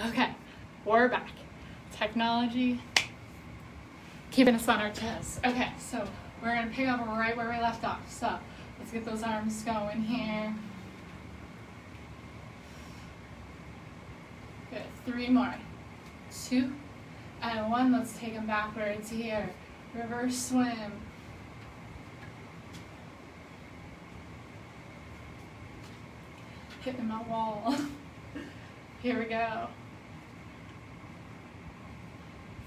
Okay, we're back. Technology, keeping us on our toes. Okay, so we're gonna pick up right where we left off. So let's get those arms going here. Good, 3 more. 2 and 1. Let's take them backwards here. Reverse swim. Hitting my wall. Here we go.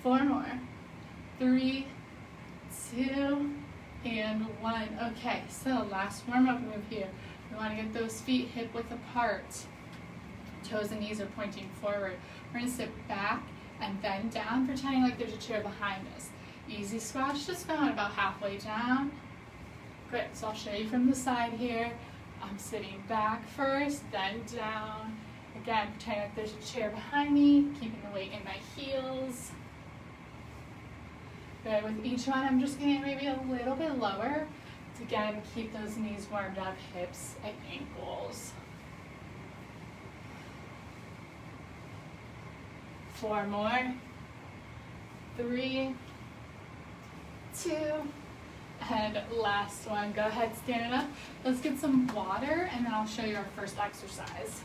4 more. 3, 2, and 1. Okay, so last warm-up move here. We want to get those feet hip width apart. Toes and knees are pointing forward. We're going to sit back and bend down, pretending like there's a chair behind us. Easy squats, just going about halfway down. Great, so I'll show you from the side here. I'm sitting back first, then down. Again, pretending like there's a chair behind me, keeping the weight in my heels. Good, with each one, I'm just getting maybe a little bit lower to again keep those knees warmed up, hips and ankles. 4 more. 3, 2, and last one. Go ahead, stand it up. Let's get some water, and then I'll show you our first exercise.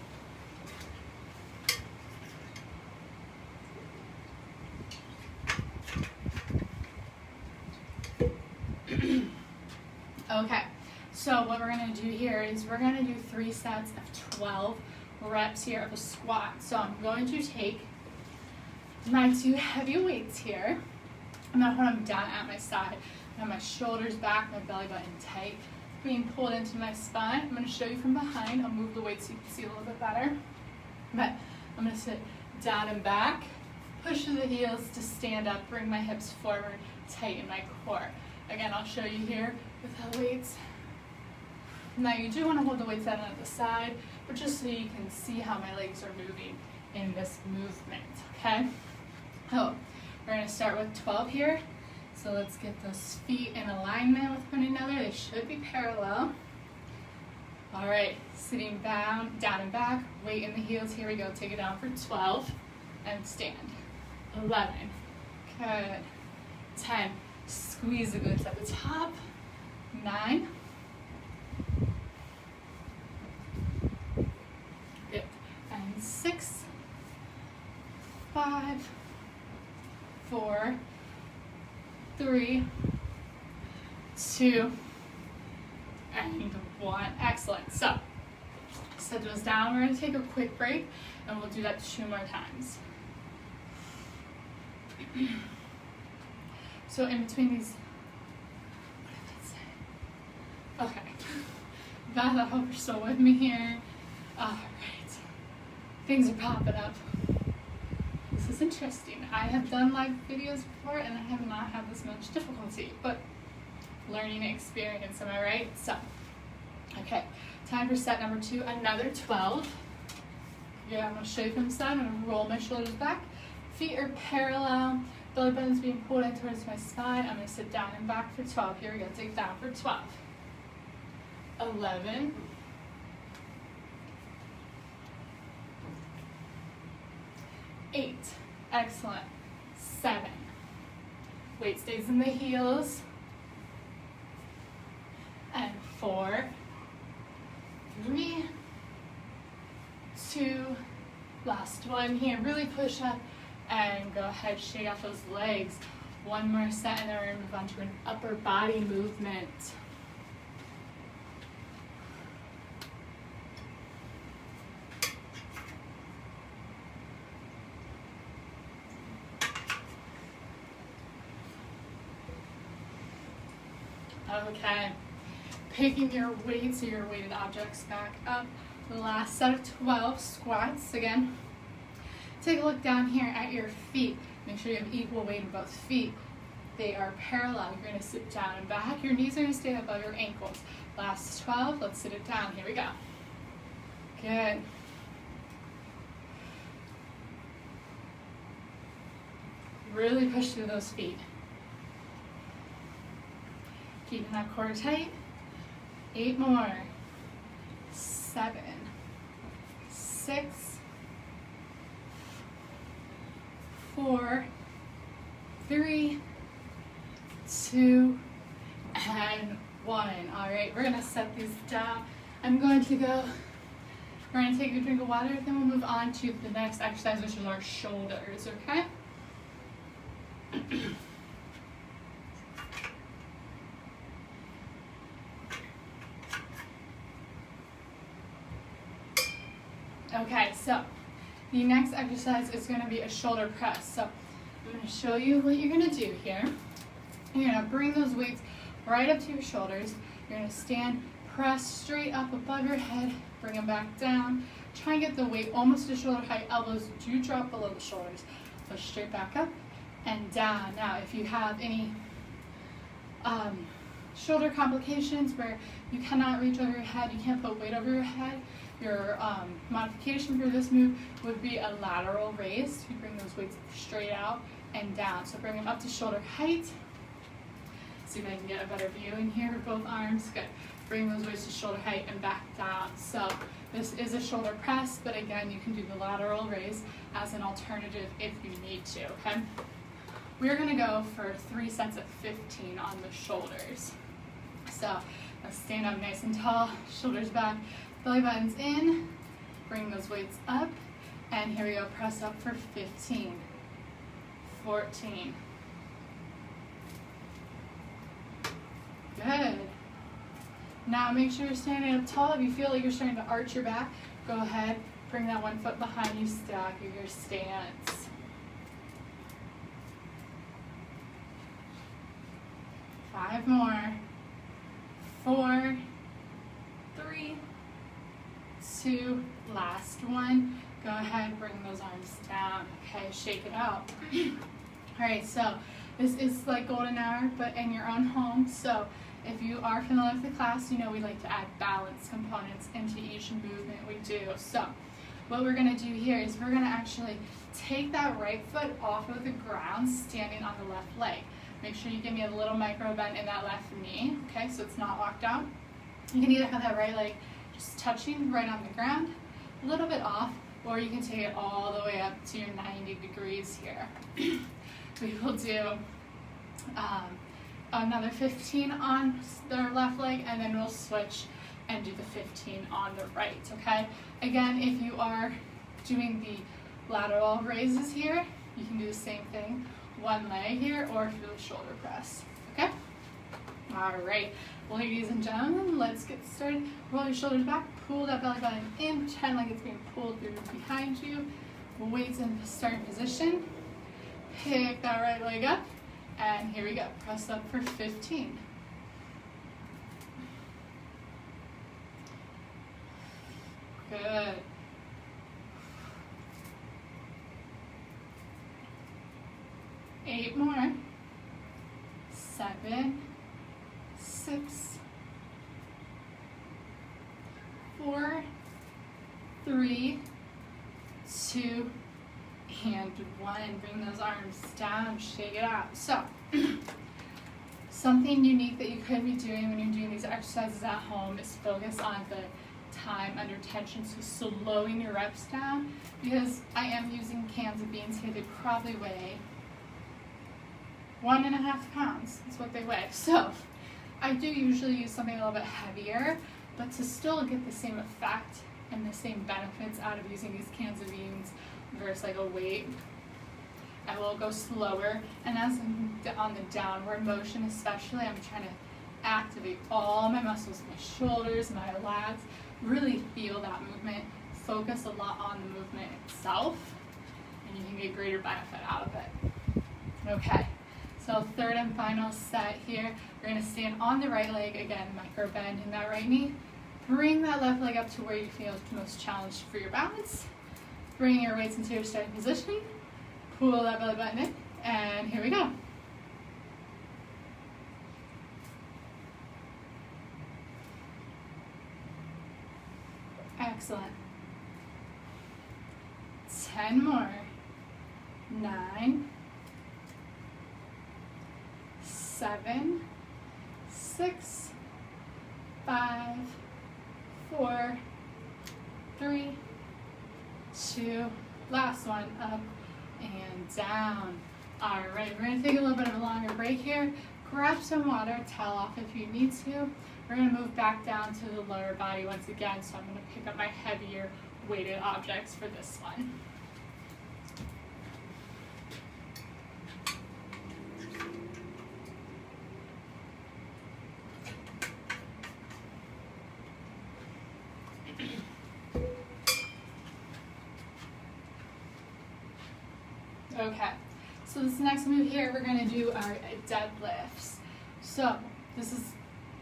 Okay, so what we're going to do here is we're going to do 3 sets of 12 reps here of a squat. So I'm going to take my 2 heavy weights here. I'm going to put them down at my side. I have my shoulders back, my belly button tight, being pulled into my spine. I'm going to show you from behind. I'll move the weight so you can see a little bit better. But I'm going to sit down and back, push through the heels to stand up, bring my hips forward, tighten my core. Again, I'll show you here with the weights. Now you do want to hold the weights out at the side, but just so you can see how my legs are moving in this movement, okay? Oh, we're going to start with 12 here. So let's get those feet in alignment with one another. They should be parallel. All right, sitting down and back, weight in the heels. Here we go. Take it down for 12 and stand. 11. Good. 10. Squeeze the glutes at the top. 9. Good. And 6. 5. 4. 3, 2, and 1. Excellent. So, set those down. We're going to take a quick break, and we'll do that 2 more times. So, in between these, what did I say? Okay. Beth, I hope you're still with me here. All right. Things are popping up. This is interesting. I have done live videos before and I have not had this much difficulty, but learning experience, am I right? So, okay, time for set number 2, another 12. Yeah, I'm going to show you from the side. I'm going to roll my shoulders back. Feet are parallel. Belly button's being pulled in towards my spine. I'm going to sit down and back for 12. Here we go. Take down for 12. 11. 8. Excellent. 7. Weight stays in the heels. And 4. 3. 2. Last one here. Really push up and go ahead, shake out those legs. 1 more set, and then we're going to move on to an upper body movement. Okay, picking your weights or your weighted objects back up. The last set of 12 squats. Again, take a look down here at your feet. Make sure you have equal weight in both feet. They are parallel. You're going to sit down and back. Your knees are going to stay above your ankles. Last 12. Let's sit it down. Here we go. Good. Really push through those feet. Keeping that core tight. 8 more. 7. 6. 4, 3, 2, and 1. All right, we're gonna set these down. We're gonna take a drink of water, then we'll move on to the next exercise, which is our shoulders, okay? Okay, so the next exercise is going to be a shoulder press. So I'm going to show you what you're going to do here. You're going to bring those weights right up to your shoulders. You're going to stand, press straight up above your head, bring them back down. Try and get the weight almost to shoulder height. Elbows do drop below the shoulders. Push straight back up and down. Now, if you have any shoulder complications where you cannot reach over your head, you can't put weight over your head, your modification for this move would be a lateral raise. You bring those weights straight out and down. So bring them up to shoulder height. See if I can get a better view in here with both arms. Good. Bring those weights to shoulder height and back down. So this is a shoulder press, but again, you can do the lateral raise as an alternative if you need to, okay? We're gonna go for 3 sets of 15 on the shoulders. So let's stand up nice and tall, shoulders back, belly buttons in, bring those weights up, and here we go, press up for 15, 14. Good. Now make sure you're standing up tall. If you feel like you're starting to arch your back, go ahead, bring that 1 foot behind you, stack your stance. Five more. 4, 3, 2, last one. Go ahead, bring those arms down. Okay, shake it out. All right, so this is like golden hour, but in your own home. So if you are familiar with the class, you know we like to add balance components into each movement we do. So what we're gonna do here is we're gonna actually take that right foot off of the ground, standing on the left leg. Make sure you give me a little micro bend in that left knee, okay, so it's not locked out. You can either have that right leg just touching right on the ground, a little bit off, or you can take it all the way up to your 90 degrees here. We will do another 15 on the left leg, and then we'll switch and do the 15 on the right, okay? Again, if you are doing the lateral raises here, you can do the same thing. 1 leg here, or if you do a shoulder press, okay? All right, ladies and gentlemen, let's get started. Roll your shoulders back, pull that belly button in, pretend like it's being pulled through behind you. Weights in starting position. Pick that right leg up, and here we go. Press up for 15. Good. 8 more. 7, 6, 4, 3, 2, and 1. Bring those arms down, shake it out. So, something unique that you could be doing when you're doing these exercises at home is focus on the time under tension, so slowing your reps down, because I am using cans of beans here. They probably weigh 1.5 pounds. That's what they weigh. So I do usually use something a little bit heavier, but to still get the same effect and the same benefits out of using these cans of beans versus like a weight, I will go slower. And as I'm on the downward motion especially, I'm trying to activate all my muscles, my shoulders, my lats, really feel that movement, focus a lot on the movement itself, and you can get greater benefit out of it. Okay, so third and final set here, you're going to stand on the right leg, again, micro bend in that right knee, bring that left leg up to where you feel most challenged for your balance, bring your weights into your starting position, pull that belly button in, and here we go. Excellent. 10 more. 9, 7, 6, 5, 4, 3, 2, last one, up, and down. All right, we're gonna take a little bit of a longer break here. Grab some water, towel off if you need to. We're gonna move back down to the lower body once again, so I'm gonna pick up my heavier weighted objects for this one. Okay, so this next move here, we're gonna do our deadlifts. So this is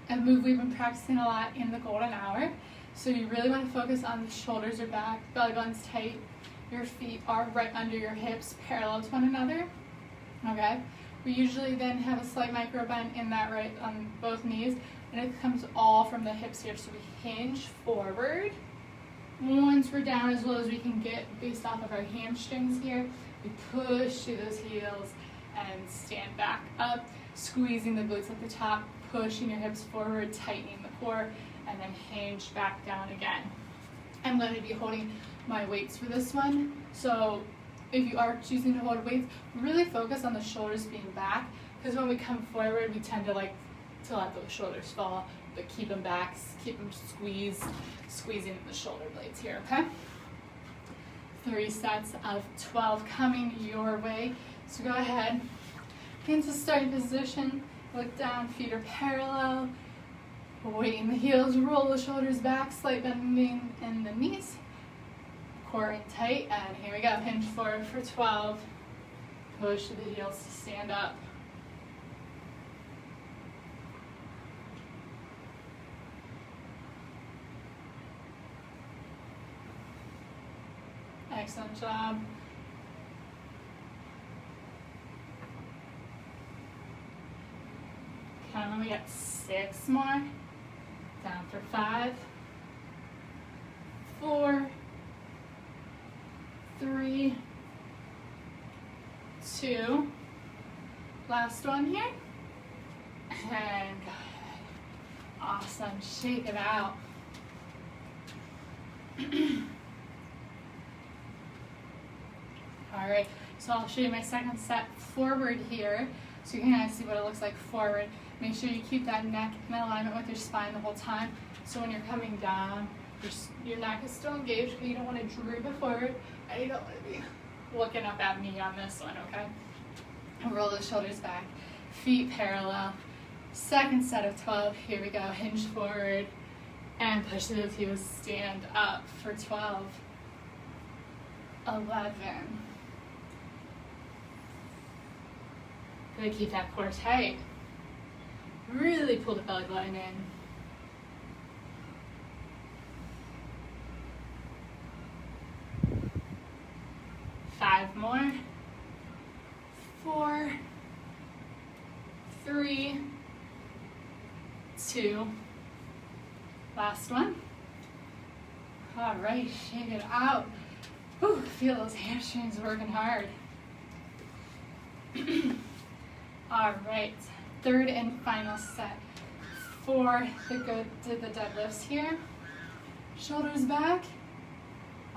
a move we've been practicing a lot in the golden hour. So you really wanna focus on the shoulders are back, belly button's tight, your feet are right under your hips, parallel to one another, okay? We usually then have a slight micro bend in that right on both knees, and it comes all from the hips here. So we hinge forward. Once we're down as low as we can get based off of our hamstrings here, we push through those heels and stand back up, squeezing the glutes at the top, pushing your hips forward, tightening the core, and then hinge back down again. I'm going to be holding my weights for this one. So if you are choosing to hold weights, really focus on the shoulders being back, because when we come forward, we tend to let those shoulders fall, but keep them back, keep them squeezing the shoulder blades here, okay? 3 sets of 12 coming your way. So go ahead, get into starting position, look down, feet are parallel, weighting the heels, roll the shoulders back, slight bending in the knees, core in tight, and here we go, hinge forward for 12, push the heels to stand up. Excellent job. Okay, we got 6 more. Down for 5, 4, 3, 2. Last one here. And go ahead. Awesome. Shake it out. All right, so I'll show you my second set forward here, so you can kind of see what it looks like forward. Make sure you keep that neck in alignment with your spine the whole time, so when you're coming down, your neck is still engaged, but you don't want to droop it forward, and you don't want to be looking up at me on this one, okay? And roll the shoulders back, feet parallel. Second set of 12, here we go, hinge forward, and push through the heels, stand up for 12, 11. Gonna keep that core tight. Really pull the belly button in. 5 more. 4, 3, 2. Last one. All right, shake it out. Whew, feel those hamstrings working hard. All right, third and final set for the deadlifts here. Shoulders back.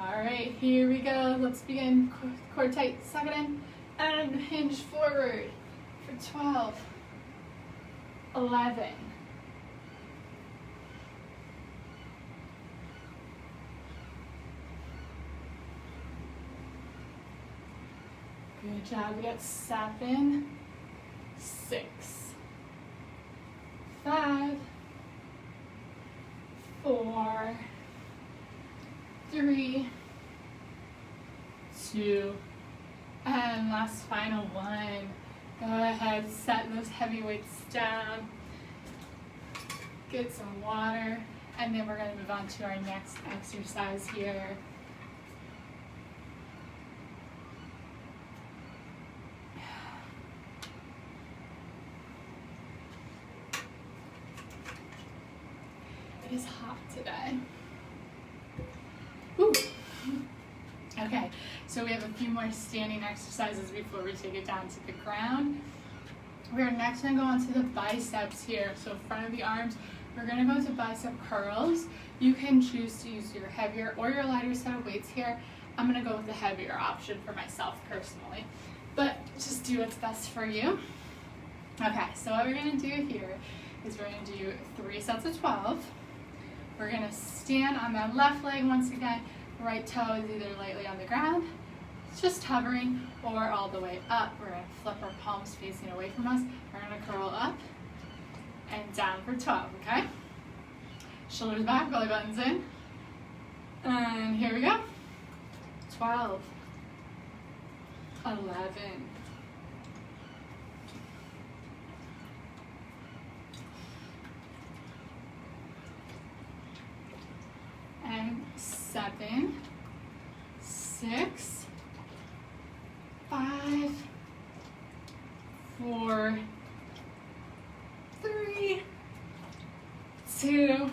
All right, here we go. Let's begin. Core tight, suck it in, and hinge forward for 12, 11. Good job. We got 7, 6, 5, 4, 3, 2, and last final one. Go ahead, set those heavy weights down, get some water, and then we're going to move on to our next exercise here. It is hot today. Woo. Okay, so we have a few more standing exercises before we take it down to the ground. We're next going to go on to the biceps here. So front of the arms, we're going to go to bicep curls. You can choose to use your heavier or your lighter set of weights here. I'm gonna go with the heavier option for myself personally, but just do what's best for you. Okay, so what we're gonna do here is we're gonna do 3 sets of 12. We're gonna stand on that left leg once again. Right toe is either lightly on the ground, just hovering, or all the way up. We're gonna flip our palms facing away from us. We're gonna curl up and down for 12, okay? Shoulders back, belly buttons in. And here we go. 12, 11, and 7, 6, 5, 4, 3, 2,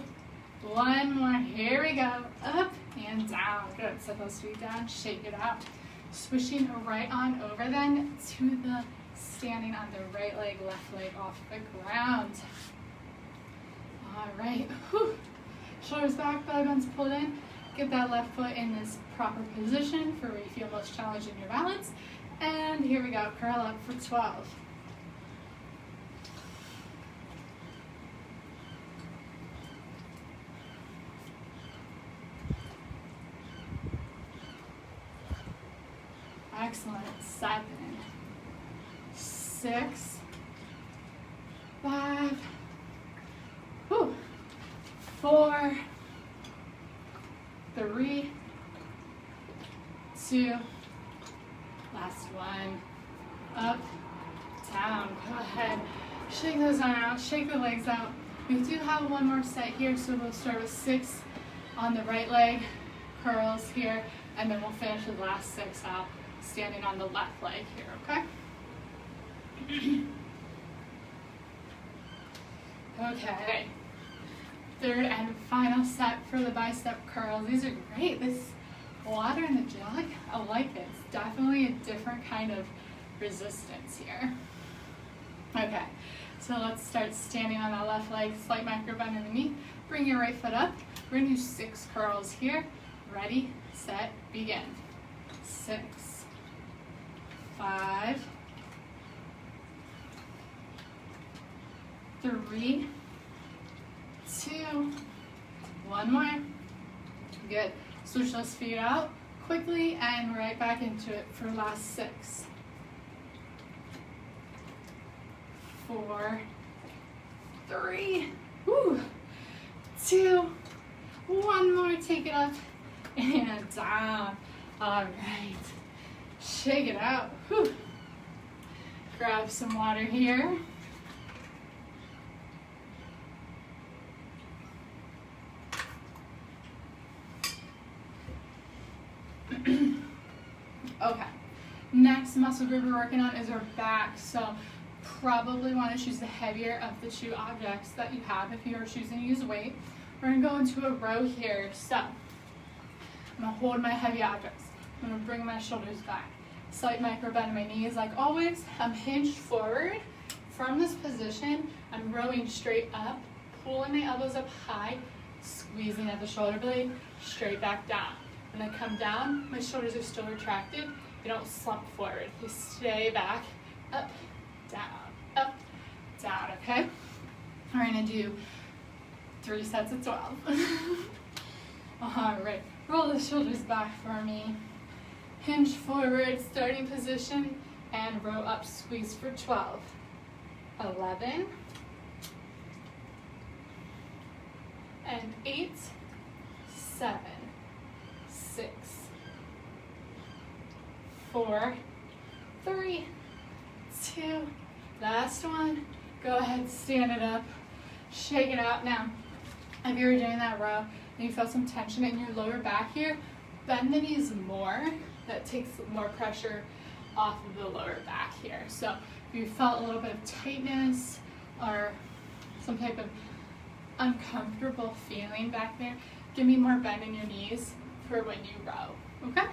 1 more. Here we go. Up and down. Good. So those feet down. Shake it out. Swishing right on over then to the standing on the right leg, left leg off the ground. All right. Whew. Shoulders back, belly buttons pulled in. Get that left foot in this proper position for where you feel most challenged in your balance. And here we go. Curl up for 12. Excellent. 7, 6, 5, 4, 3, 2, last one. Up, down. Go ahead. Shake those arms out. Shake the legs out. We do have one more set here, so we'll start with 6 on the right leg, curls here, and then we'll finish the last 6 out standing on the left leg here, okay? Okay. Third and final set for the bicep curls. These are great. This water in the jug, I like it. It's definitely a different kind of resistance here. Okay, so let's start standing on that left leg, slight micro bend in the knee. Bring your right foot up. We're gonna do 6 curls here. Ready, set, begin. 6, 5, 3, 2, 1 more. Good. Switch those feet out quickly and right back into it for last 6. 4, 3, 2, 1 more. Take it up and down. All right. Shake it out. Whew. Grab some water here. Okay. Next muscle group we're working on is our back. So probably want to choose the heavier of the 2 objects that you have if you are choosing to use weight. We're going to go into a row here. So I'm going to hold my heavy objects. I'm going to bring my shoulders back. Slight micro bend in my knees like always. I'm hinged forward. From this position, I'm rowing straight up, pulling my elbows up high, squeezing at the shoulder blade, straight back down. When I come down, my shoulders are still retracted. They don't slump forward. They stay back, up, down, okay? We're gonna do 3 sets of 12. All right, roll the shoulders back for me. Hinge forward, starting position, and row up, squeeze for 12. 11, and 8, 7, 6, 4, 3, 2, last one. Go ahead, stand it up, shake it out. Now, if you were doing that row and you felt some tension in your lower back here, bend the knees more. That takes more pressure off of the lower back here. So if you felt a little bit of tightness or some type of uncomfortable feeling back there, give me more bend in your knees for when you row, okay?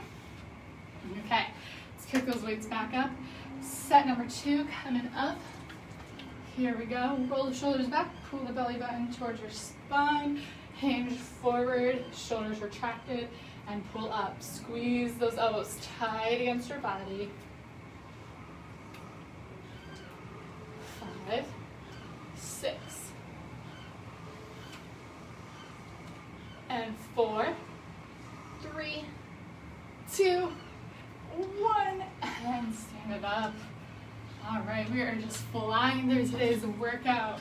Okay, let's kick those weights back up. Set number 2, coming up. Here we go. Roll the shoulders back, pull the belly button towards your spine, hinge forward, shoulders retracted, and pull up. Squeeze those elbows tight against your body. 5, 6, and 4, 3, 2, 1, and stand it up. All right, we are just flying through today's workout.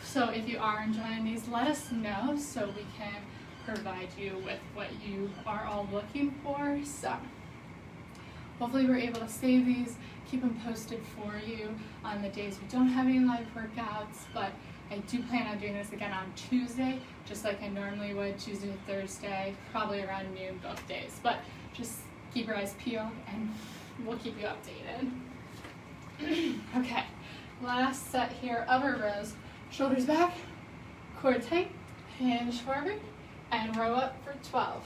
So if you are enjoying these, let us know so we can provide you with what you are all looking for. So hopefully we're able to save these, keep them posted for you on the days we don't have any live workouts, but I do plan on doing this again on Tuesday, just like I normally would, Tuesday to Thursday, probably around noon both days. But just keep your eyes peeled and we'll keep you updated. Okay, last set here of our rows. Shoulders back, core tight, hinge forward, and row up for 12.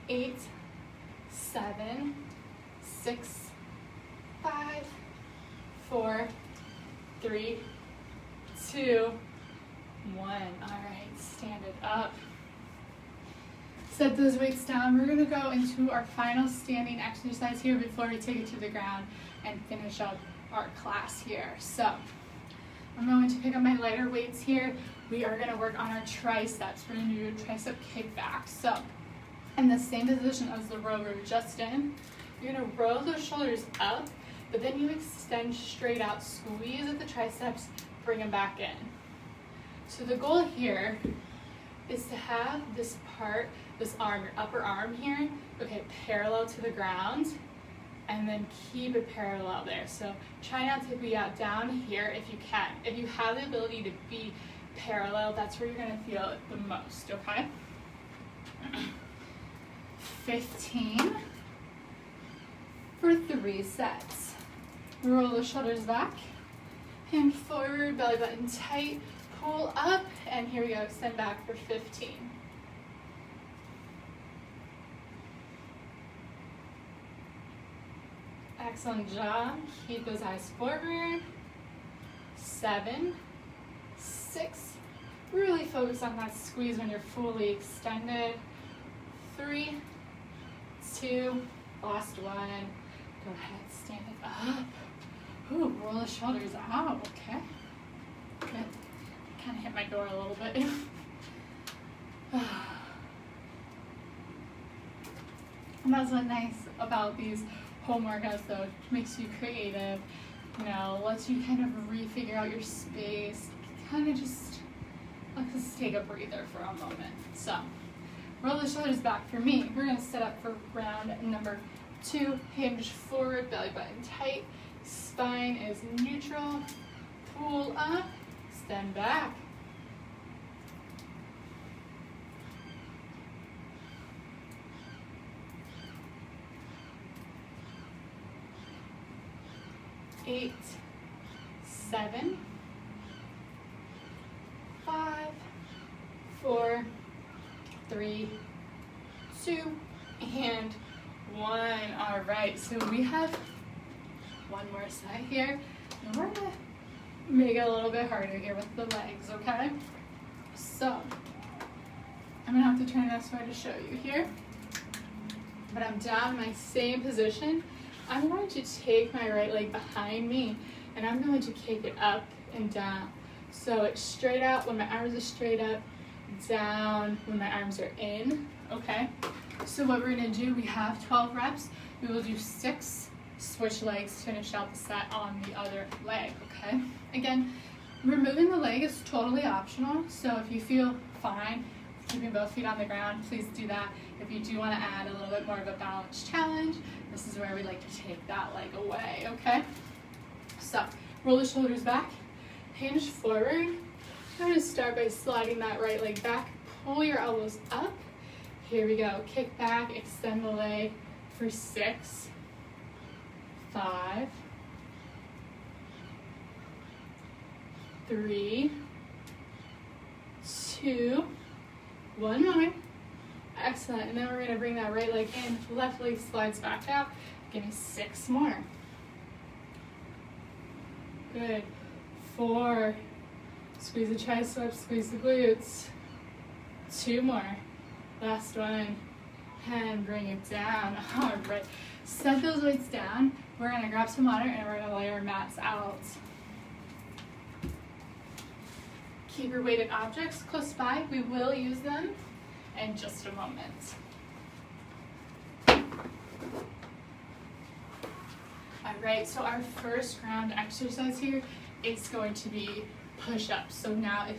8, 7, 6, 5, 4, 3, 2, 1. All right, stand it up. Set those weights down. We're gonna go into our final standing exercise here before we take it to the ground and finish up our class here. So I'm going to pick up my lighter weights here. We are gonna work on our triceps. We're gonna do a tricep kickback. So in the same position as the row we were just in, you're gonna roll those shoulders up, but then you extend straight out, squeeze at the triceps, bring them back in. So the goal here is to have this part, this arm, your upper arm here, okay, parallel to the ground, and then keep it parallel there. So try not to be out down here if you can. If you have the ability to be parallel, that's where you're gonna feel it the most, okay? 15 for 3 sets. Roll the shoulders back, hand forward, belly button tight, pull up, and here we go, extend back for 15. Excellent job. Keep those eyes forward. 7, 6. Really focus on that squeeze when you're fully extended. 3, 2, last one. Go ahead, stand it up. Ooh, roll the shoulders out, okay. Good. Kind of hit my door a little bit. And that's what's nice about these home workouts though. It makes you creative, you know, lets you kind of refigure out your space, kind of just lets us take a breather for a moment. So roll the shoulders back. For me, we're gonna set up for round number 2. Hinge forward, belly button tight, spine is neutral, pull up, extend back. Eight, 7, 5, 4, 3, 2, and 1. All right, so we have one more set here, and we're gonna make it a little bit harder here with the legs, okay? So I'm gonna have to turn this way to show you here, but I'm down in my same position. I'm going to take my right leg behind me and I'm going to kick it up and down. So it's straight out when my arms are straight up, down when my arms are in, okay? So what we're gonna do, we have 12 reps. We will do 6 switch legs to finish out the set on the other leg, okay? Again, removing the leg is totally optional. So if you feel fine keeping both feet on the ground, please do that. If you do want to add a little bit more of a balance challenge, this is where we like to take that leg away, okay? So roll the shoulders back, hinge forward. I'm going to start by sliding that right leg back, pull your elbows up. Here we go, kick back, extend the leg for 6, 5, 3, 2, 1 more. Excellent. And then we're going to bring that right leg in, left leg slides back out. Give me 6 more. Good. 4, Squeeze the triceps, squeeze the glutes. 2 more. Last one. And bring it down. All right. Set those weights down. We're gonna grab some water and we're gonna lay our mats out. Keep your weighted objects close by. We will use them in just a moment. All right, so our first ground exercise here is going to be push-ups. So now if,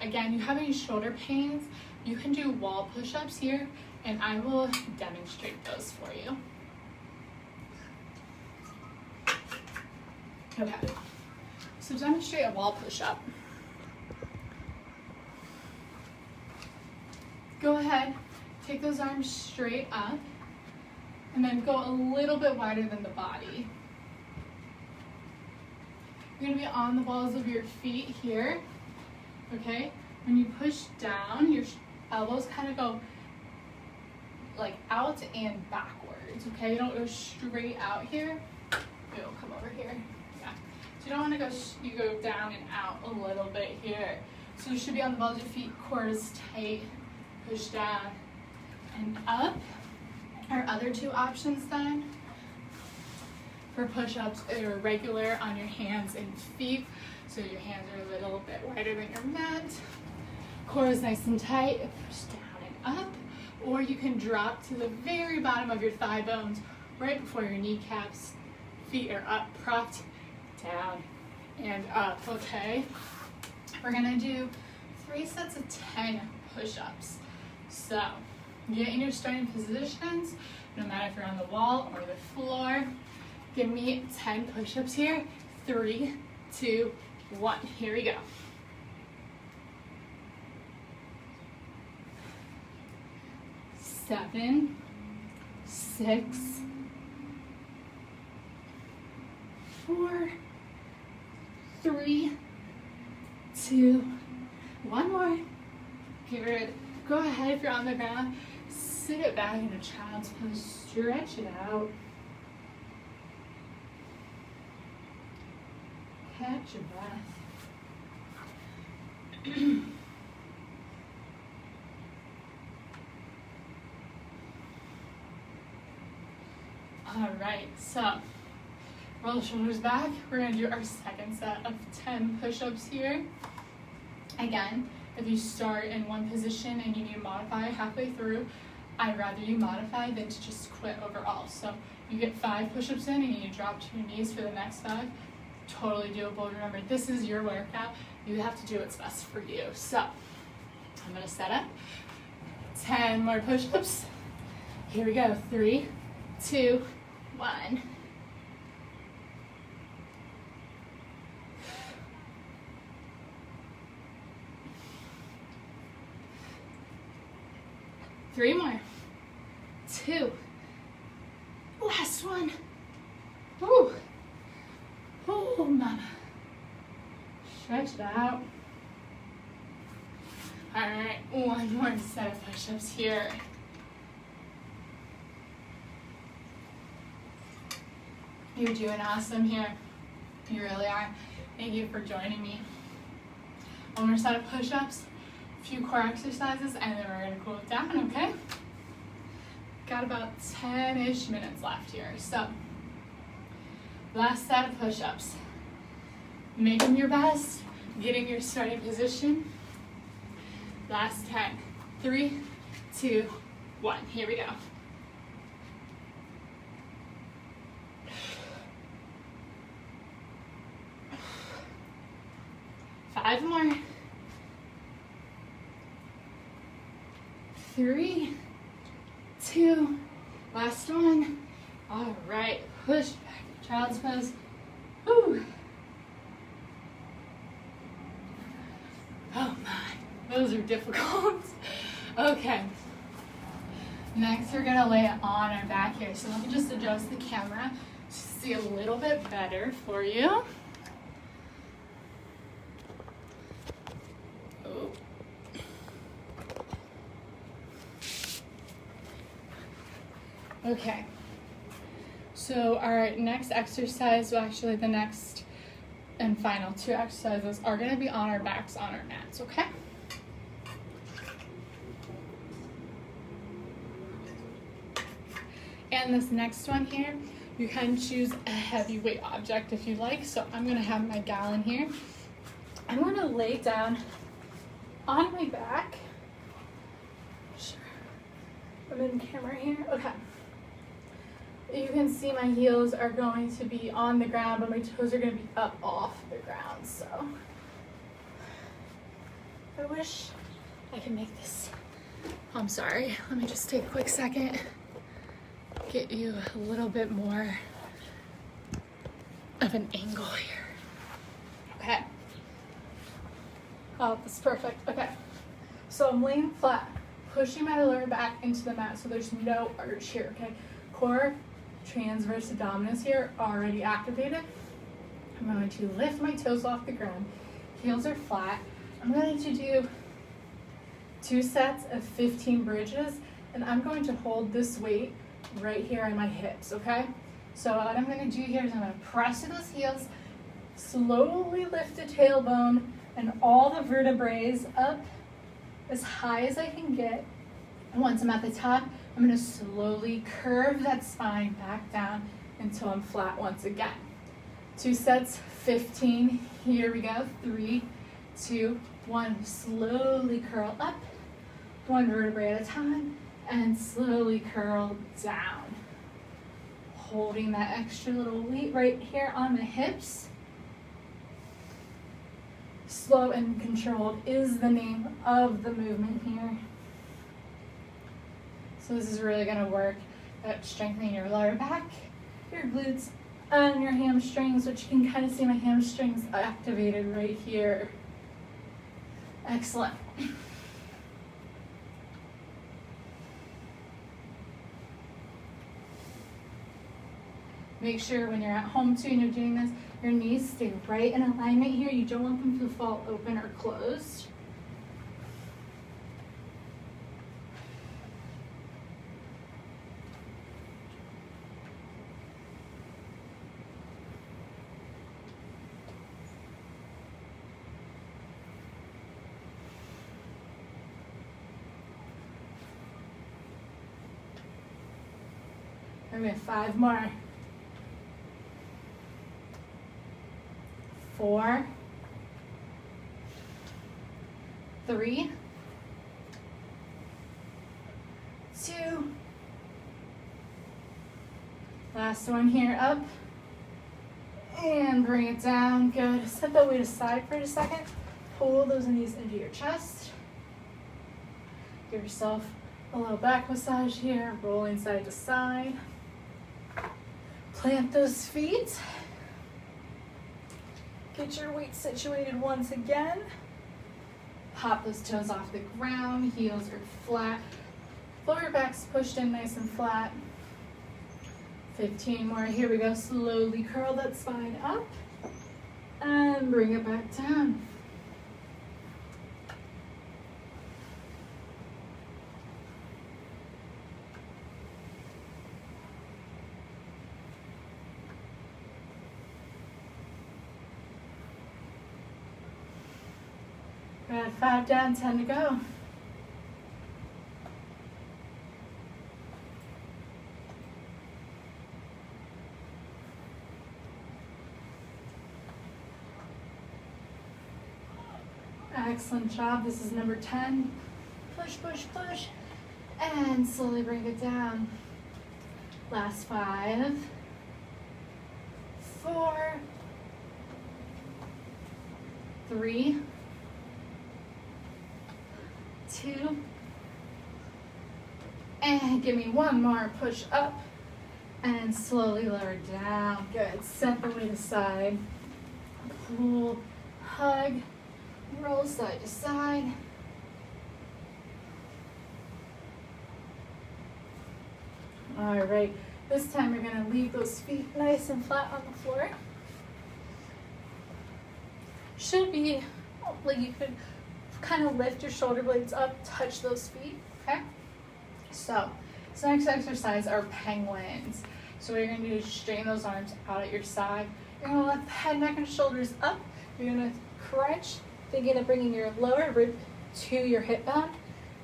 again, you have any shoulder pains, you can do wall push-ups here, and I will demonstrate those for you. Okay, so demonstrate a wall push-up. Go ahead, take those arms straight up, and then go a little bit wider than the body. You're gonna be on the balls of your feet here, okay? When you push down, your elbows kind of go like out and backwards, okay? You don't go straight out here. You'll come over here, yeah. So you don't wanna go, you go down and out a little bit here. So you should be on the balls of your feet, core is tight, push down and up. Our other 2 options then, for push-ups are regular on your hands and feet. So your hands are a little bit wider than your mat. Core is nice and tight, push down and up. Or you can drop to the very bottom of your thigh bones, right before your kneecaps. Feet are up, propped, down and up, okay? We're gonna do 3 sets of 10 push-ups. So, get in your starting positions, no matter if you're on the wall or the floor. Give me 10 push-ups here. 3, 2, 1. Here we go. 7, 6, 4, 3, 2, 1 more. Get rid. Go ahead if you're on the ground. Sit it back in a child's pose. Stretch it out. Catch your breath. All right, so roll the shoulders back. We're gonna do our second set of 10 push-ups here. Again, if you start in one position and you need to modify halfway through, I'd rather you modify than to just quit overall. So you get 5 push-ups in and you drop to your knees for the next 5. Totally doable. Remember, this is your workout. You have to do what's best for you. So I'm gonna set up 10 more push-ups. Here we go. 3, 2, 1. Three more. 2. Last one. Woo. Oh, mama. Stretch it out. All right, 1 more set of push-ups here. You're doing awesome here. You really are. Thank you for joining me. 1 more set of push-ups, a few core exercises, and then we're gonna cool it down, okay? Got about 10-ish minutes left here. So, last set of push-ups. Make them your best, get in your starting position. Last 10. 3, 2, 1. Here we go. 5 more. 3, 2, last one. All right, push back to child's pose. Woo. Oh my, those are difficult. Okay, next we're gonna lay it on our back here. So let me just adjust the camera to see a little bit better for you. Oh. Okay, so our next exercise, well actually the next and final two exercises are going to be on our backs on our mats, okay? And this next one here, you can choose a heavyweight object if you like. So I'm going to have my gallon here. I'm going to lay down on my back. Sure. I'm in camera here. Okay. You can see my heels are going to be on the ground, but my toes are going to be up off the ground. So I wish I could make this. I'm sorry. Let me just take a quick second. Get you a little bit more of an angle here. Okay. Oh, that's perfect. Okay. So I'm laying flat, pushing my lower back into the mat so there's no arch here, okay? Core, transverse abdominis here already activated. I'm going to lift my toes off the ground. Heels are flat. I'm going to do 2 sets of 15 bridges, and I'm going to hold this weight right here on my hips, okay? So what I'm going to do here is I'm going to press to those heels, slowly lift the tailbone and all the vertebrae up as high as I can get. And once I'm at the top, I'm going to slowly curve that spine back down until I'm flat once again. 2 sets, 15. Here we go. 3, 2, 1. Slowly curl up, 1 vertebrae at a time, and slowly curl down. Holding that extra little weight right here on the hips. Slow and controlled is the name of the movement here. So this is really going to work at strengthening your lower back, your glutes, and your hamstrings, which you can kind of see my hamstrings activated right here. Excellent. Make sure when you're at home too and you're doing this, your knees stay right in alignment here. You don't want them to fall open or closed. And we have 5 more. 4, 3, 2. Last one here, up. And bring it down, good. Set that weight aside for a second. Pull those knees into your chest. Give yourself a little back massage here, rolling side to side. Plant those feet. Get your weight situated once again. Pop those toes off the ground. Heels are flat. Lower back's pushed in nice and flat. 15 more. Here we go. Slowly curl that spine up and bring it back down. We're at 5 down, 10 to go. Excellent job. This is number 10. Push, push, push. And slowly bring it down. Last 5. 4. 3. 2. And give me 1 more. Push up. And slowly lower down. Good. Set the weight aside. Pull, hug. Roll side to side. All right, this time you're gonna leave those feet nice and flat on the floor. Should be, like you could kind of lift your shoulder blades up, touch those feet, okay? So, this next exercise are penguins. So what you're gonna do is straighten those arms out at your side. You're gonna lift the head, neck, and shoulders up. You're gonna crunch, thinking of bringing your lower rib to your hip bone.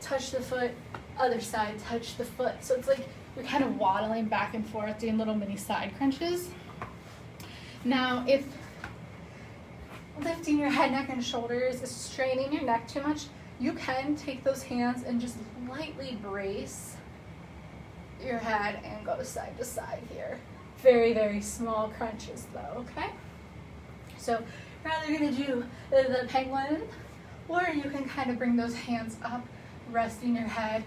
Touch the foot, other side, touch the foot. So it's like you're kind of waddling back and forth, doing little mini side crunches. Now, if lifting your head, neck, and shoulders is straining your neck too much, you can take those hands and just lightly brace your head and go side to side here. Very, very small crunches though, okay? So you're either gonna do the penguin, or you can kind of bring those hands up, resting your head,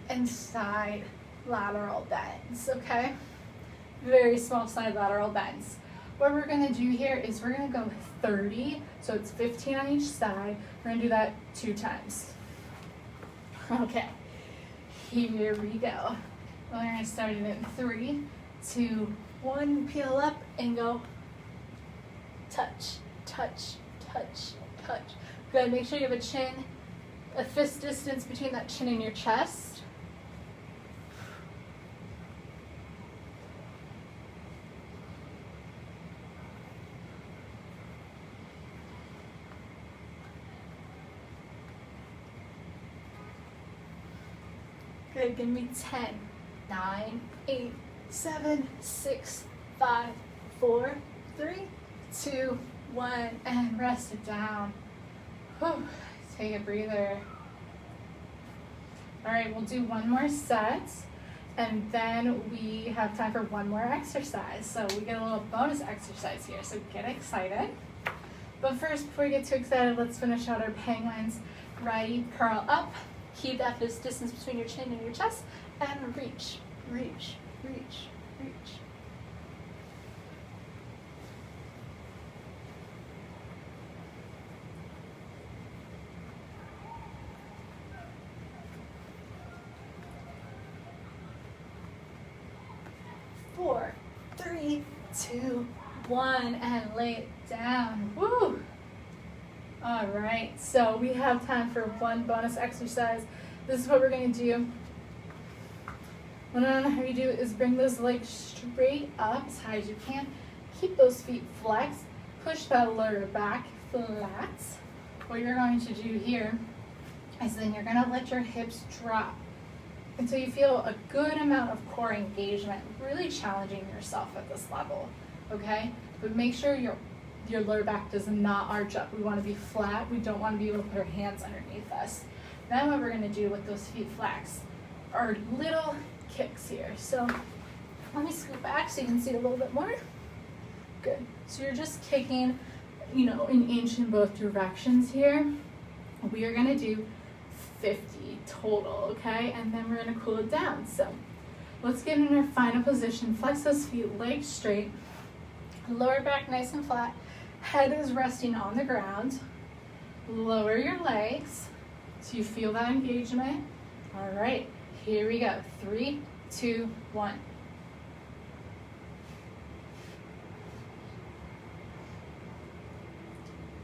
and side lateral bends, okay? Very small side lateral bends. What we're gonna do here is we're gonna go 30, so it's 15 on each side. We're gonna do that 2 times. Okay, here we go. We're gonna start it in 3, 2, 1, peel up and go. Touch, touch, touch, touch. Good, make sure you have a chin, a fist distance between that chin and your chest. Good, give me 10, 9, 8, 7, 6, 5, 4, 3, 2, 1, and rest it down. Whew. Take a breather. All right, we'll do one more set, and then we have time for one more exercise. So we get a little bonus exercise here, so get excited. But first, before we get too excited, let's finish out our penguins. Righty, curl up. Keep that distance between your chin and your chest, and reach, reach, reach, reach. Four, 3, 2, 1, and lay it down. Woo! All right, so we have time for one bonus exercise. This is what we're gonna do. What I don't know how you do is bring those legs straight up as high as you can. Keep those feet flexed. Push that lower back flat. What you're going to do here is then you're gonna let your hips drop until you feel a good amount of core engagement, really challenging yourself at this level, okay? But make sure your lower back does not arch up. We want to be flat. We don't want to be able to put our hands underneath us. Then what we're going to do with those feet flexed are little kicks here. So let me scoot back so you can see a little bit more. Good. So you're just kicking, an inch in both directions here. We are going to do 50 total, okay? And then we're going to cool it down. So let's get in our final position. Flex those feet, legs straight, lower back nice and flat. Head is resting on the ground. Lower your legs so you feel that engagement. All right, here we go. 3, 2, 1.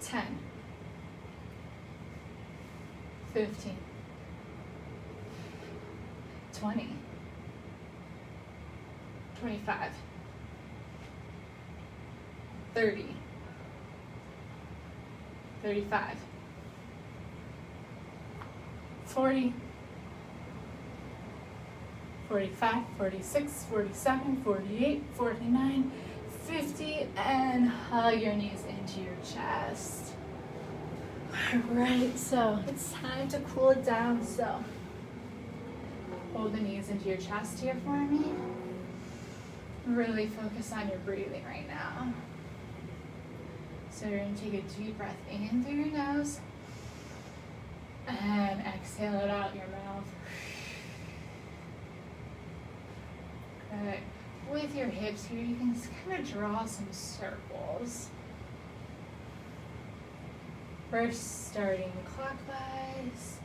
10, 15, 20, 25, 30, 35, 40, 45, 46, 47, 48, 49, 50, and hug your knees into your chest. All right, so it's time to cool it down. So hold the knees into your chest here for me. Really focus on your breathing right now. So you're going to take a deep breath in through your nose and exhale it out your mouth. Good. With your hips here, you can just kind of draw some circles. First, starting clockwise,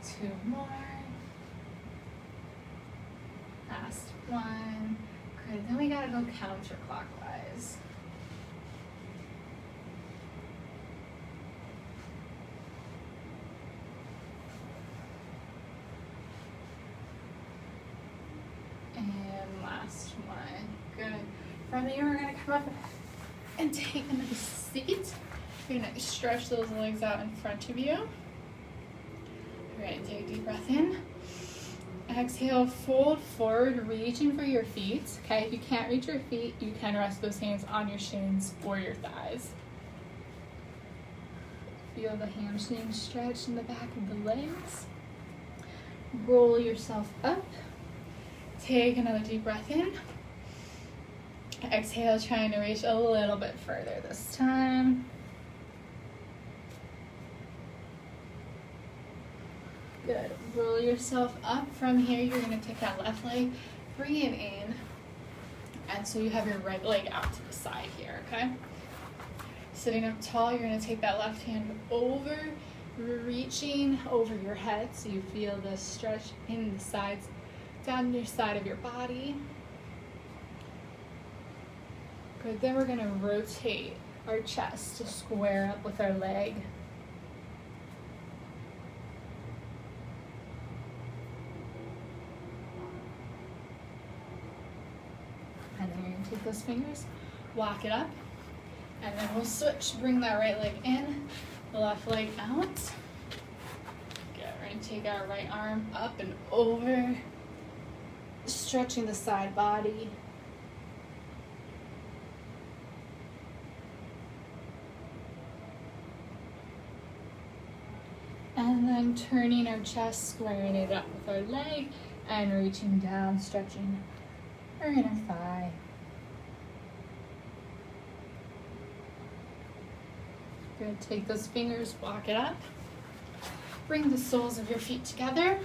2 more. Last one. Good. Then we gotta go counterclockwise. And last one. Good. From here, we're gonna come up and take a nice seat. You're gonna stretch those legs out in front of you. All right, take a deep breath in. Exhale, fold forward, reaching for your feet. Okay, if you can't reach your feet, you can rest those hands on your shins or your thighs. Feel the hamstrings stretch in the back of the legs. Roll yourself up. Take another deep breath in. Exhale, trying to reach a little bit further this time. Good. Roll yourself up. From here, you're going to take that left leg, bring it in, and so you have your right leg out to the side here, okay? Sitting up tall, you're going to take that left hand over, reaching over your head so you feel the stretch in the sides, down your side of your body. Good. Then we're going to rotate our chest to square up with our leg. And then you're going to take those fingers, walk it up, and then we'll switch. Bring that right leg in, the left leg out. Good. We're going to take our right arm up and over, stretching the side body. And then turning our chest, squaring it up with our leg, and reaching down, stretching our inner thigh. Good. Take those fingers, walk it up. Bring the soles of your feet together.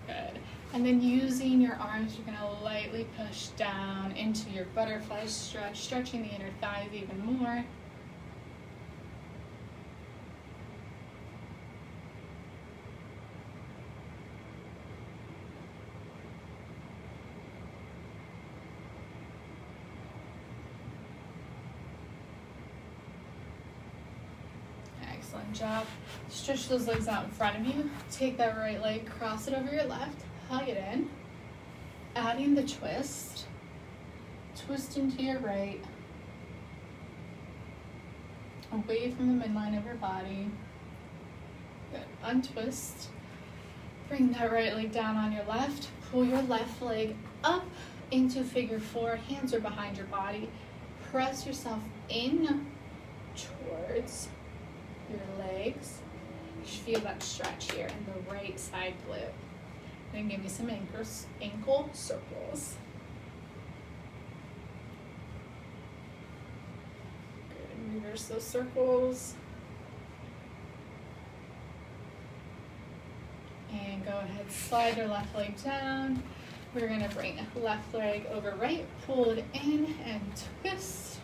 Good. And then using your arms, you're going to lightly push down into your butterfly stretch, stretching the inner thighs even more. Excellent job. Stretch those legs out in front of you. Take that right leg, cross it over your left, hug it in. Adding the twist. Twist into your right. Away from the midline of your body. Good. Untwist. Bring that right leg down on your left. Pull your left leg up into figure four. Hands are behind your body. Press yourself in towards your legs. You should feel that stretch here in the right side glute. Then give me some ankle circles. Good. Reverse those circles. And go ahead, slide your left leg down. We're going to bring left leg over right, pull it in and twist.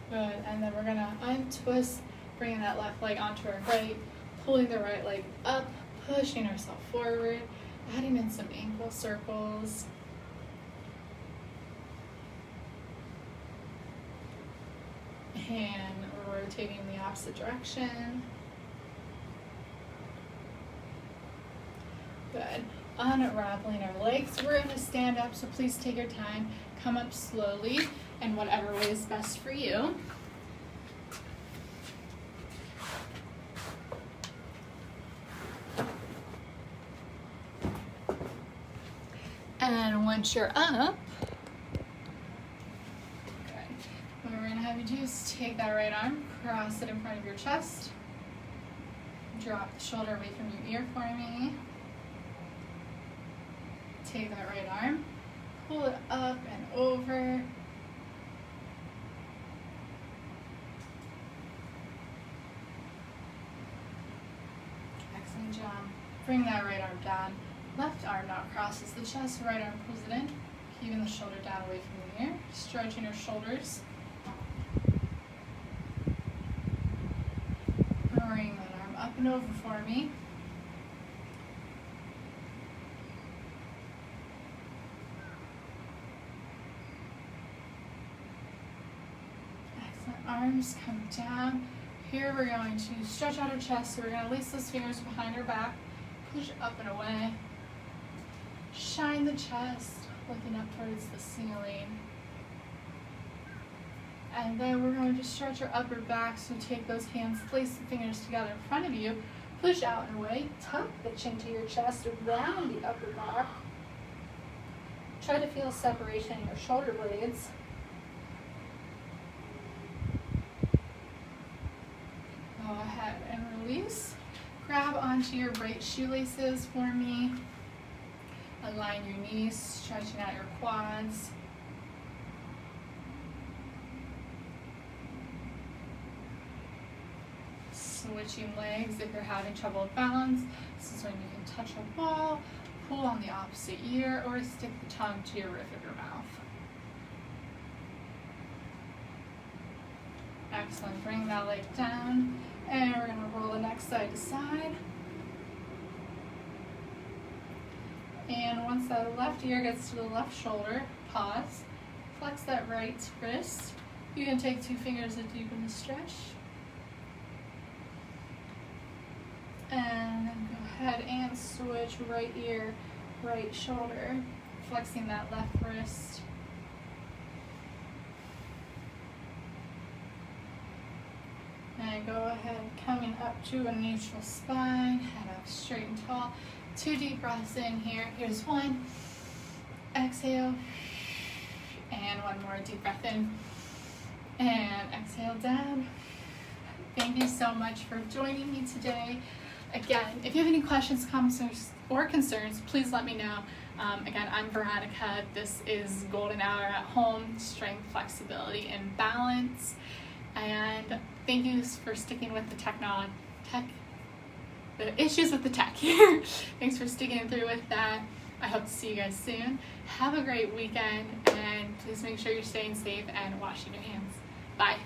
Good, and then we're gonna untwist, bringing that left leg onto our right, pulling the right leg up, pushing ourselves forward, adding in some ankle circles. And rotating in the opposite direction. Good. Unraveling our legs. We're gonna stand up, so please take your time. Come up slowly in whatever way is best for you. And once you're up, what we're gonna have you do is take that right arm, cross it in front of your chest, drop the shoulder away from your ear for me. Take that right arm, pull it up and over. Excellent job. Bring that right arm down. Left arm now crosses the chest, right arm pulls it in, keeping the shoulder down away from the ear, stretching your shoulders. Bring that arm up and over for me. Excellent. arms come down. Here we're going to stretch out our chest, so we're going to lace those fingers behind our back, push up and away, shine the chest, looking up towards the ceiling. And then we're going to stretch our upper back, so take those hands, place the fingers together in front of you, push out and away, tuck the chin to your chest, around the upper back. Try to feel separation in your shoulder blades. Go ahead and release. Grab onto your right shoelaces for me. Align your knees, stretching out your quads. Switching legs if you're having trouble with balance. This is when you can touch a ball, pull on the opposite ear, or stick the tongue to your roof of your mouth. Excellent. Bring that leg down, and we're going to roll the next side to side. And once that left ear gets to the left shoulder, pause. Flex that right wrist. You can take 2 fingers to deepen the stretch. And then go ahead and switch right ear, right shoulder, flexing that left wrist. And go ahead, coming up to a neutral spine, head up straight and tall. 2 deep breaths in here. Here's 1. Exhale. And 1 more deep breath in. And exhale down. Thank you so much for joining me today. Again, if you have any questions, comments, or concerns, please let me know. Again, I'm Veronica. This is Golden Hour at Home, Strength, Flexibility, and Balance. And thank you for sticking with the issues with the tech here. Thanks for sticking through with that. I hope to see you guys soon. Have a great weekend, and please make sure you're staying safe and washing your hands. Bye.